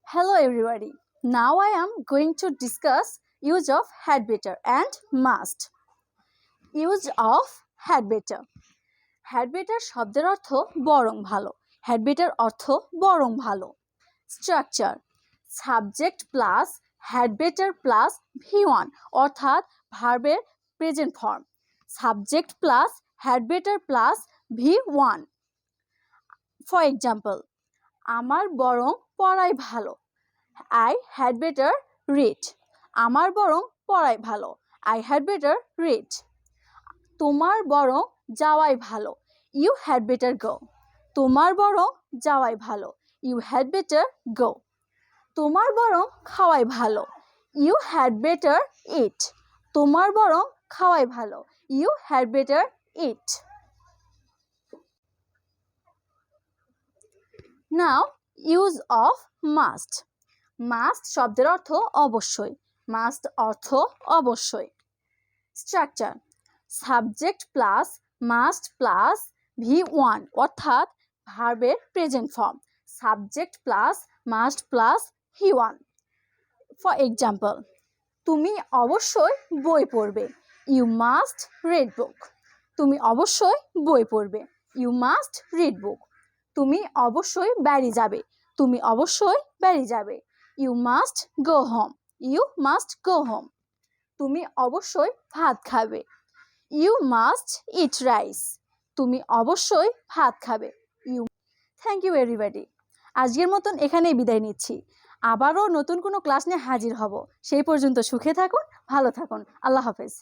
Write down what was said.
Hello everybody. Now I am going to discuss use of had better and must. Use of had better. Had better শব্দের অর্থ বরং ভালো। had better অর্থ বরং ভালো। Structure subject plus had better plus V1 অর্থাৎ ভার্বের present form. Subject plus had better plus V1। For example, আমার বরং পড়াই ভালো। I had better read. আমার বরং পড়াই ভালো। I had better read. তোমার বরং যাওয়াই ভালো। You had better go. তোমার বরং যাওয়াই ভালো। You had better go. তোমার বরং খাওয়াই ভালো। You had better eat. তোমার বরং খাওয়াই ভালো। You had better eat. Now, use of must. Must শব্দের অর্থ অবশ্যই। Must অর্থ অবশ্যই। Structure subject plus must plus V1 অর্থাৎ ভার্বের present form. Subject plus must plus V1। For example, তুমি অবশ্যই বই পড়বে। You must read book. তুমি অবশ্যই বই পড়বে। You must read book. তুমি অবশ্যই বাড়ি যাবে। তুমি অবশ্যই বাড়ি যাবে। You must go home. You must go home. তুমি অবশ্যই ভাত খাবে। You must eat rice. তুমি অবশ্যই ভাত খাবে। Thank you everybody. আজকের মতন এখানেই বিদায় নিচ্ছি। আবারও নতুন কোনো ক্লাস নিয়ে হাজির হব। সেই পর্যন্ত সুখে থাকুন, ভালো থাকুন। আল্লাহ হাফেজ।